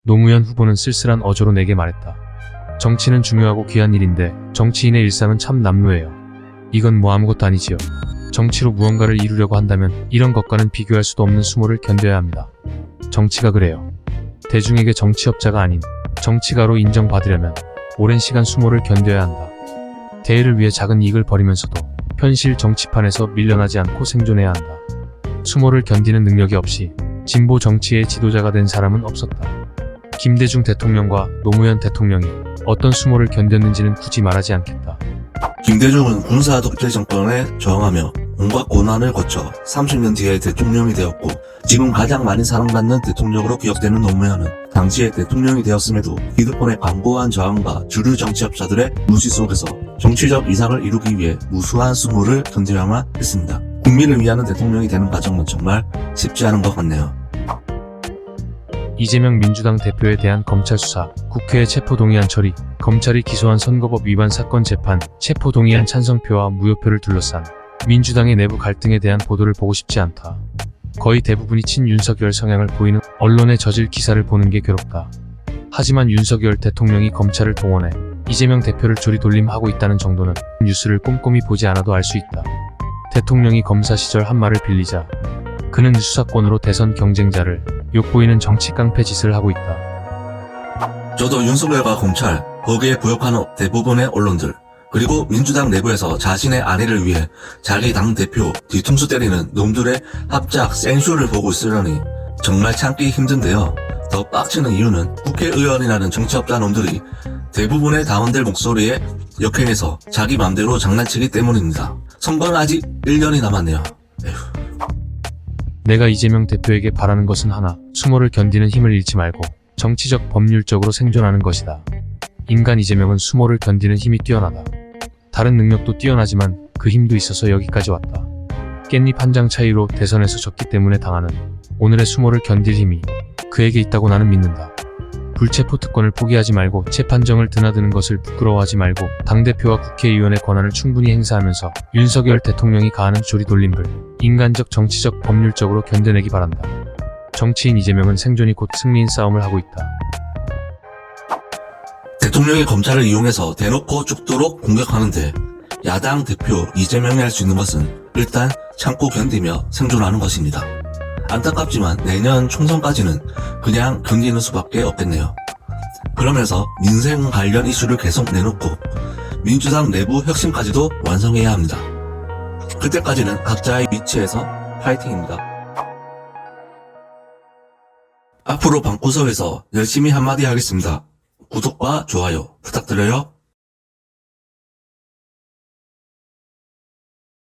노무현 후보는 쓸쓸한 어조로 내게 말했다. 정치는 중요하고 귀한 일인데 정치인의 일상은 참 남루해요. 이건 뭐 아무것도 아니지요. 정치로 무언가를 이루려고 한다면 이런 것과는 비교할 수도 없는 수모를 견뎌야 합니다. 정치가 그래요. 대중에게 정치업자가 아닌 정치가로 인정받으려면 오랜 시간 수모를 견뎌야 한다. 대의를 위해 작은 이익을 버리면서도 현실 정치판에서 밀려나지 않고 생존해야 한다. 수모를 견디는 능력이 없이 진보 정치의 지도자가 된 사람은 없었다. 김대중 대통령과 노무현 대통령이 어떤 수모를 견뎠는지는 굳이 말하지 않겠다. 김대중은 군사 독재 정권에 저항하며 온갖 고난을 거쳐 30년 뒤에 대통령이 되었고, 지금 가장 많이 사랑받는 대통령으로 기억되는 노무현은 당시에 대통령이 되었음에도 기득권의 강고한 저항과 주류 정치업자들의 무시 속에서 정치적 이상을 이루기 위해 무수한 수모를 견뎌야만 했습니다. 국민을 위하는 대통령이 되는 과정은 정말 쉽지 않은 것 같네요. 이재명 민주당 대표에 대한 검찰 수사, 국회의 체포동의안 처리, 검찰이 기소한 선거법 위반 사건 재판, 체포동의안 찬성표와 무효표를 둘러싼 민주당의 내부 갈등에 대한 보도를 보고 싶지 않다. 거의 대부분이 친윤석열 성향을 보이는 언론의 저질 기사를 보는 게 괴롭다. 하지만 윤석열 대통령이 검찰을 동원해 이재명 대표를 조리돌림하고 있다는 정도는 뉴스를 꼼꼼히 보지 않아도 알 수 있다. 대통령이 검사 시절 한 말을 빌리자 그는 수사권으로 대선 경쟁자를 욕보이는 정치 깡패 짓을 하고 있다. 저도 윤석열과 검찰, 거기에 부역하는 대부분의 언론들, 그리고 민주당 내부에서 자신의 아내를 위해 자기 당대표 뒤통수 때리는 놈들의 합작 생쇼를 보고 있으려니 정말 참기 힘든데요. 더 빡치는 이유는 국회의원이라는 정치업자 놈들이 대부분의 당원들 목소리에 역행해서 자기 맘대로 장난치기 때문입니다. 선거는 아직 1년이 남았네요. 에휴. 내가 이재명 대표에게 바라는 것은 하나, 수모를 견디는 힘을 잃지 말고 정치적 법률적으로 생존하는 것이다. 인간 이재명은 수모를 견디는 힘이 뛰어나다. 다른 능력도 뛰어나지만 그 힘도 있어서 여기까지 왔다. 깻잎 한 장 차이로 대선에서 졌기 때문에 당하는 오늘의 수모를 견딜 힘이 그에게 있다고 나는 믿는다. 불체포 특권을 포기하지 말고 재판정을 드나드는 것을 부끄러워하지 말고 당대표와 국회의원의 권한을 충분히 행사하면서 윤석열 대통령이 가하는 조리돌림을 인간적, 정치적, 법률적으로 견뎌내기 바란다. 정치인 이재명은 생존이 곧 승리인 싸움을 하고 있다. 대통령이 검찰을 이용해서 대놓고 죽도록 공격하는데 야당 대표 이재명이 할 수 있는 것은 일단 참고 견디며 생존하는 것입니다. 안타깝지만 내년 총선까지는 그냥 견디는 수밖에 없겠네요. 그러면서 민생 관련 이슈를 계속 내놓고 민주당 내부 혁신까지도 완성해야 합니다. 그때까지는 각자의 위치에서 파이팅입니다. 앞으로 방구석에서 열심히 한마디 하겠습니다. 구독과 좋아요 부탁드려요.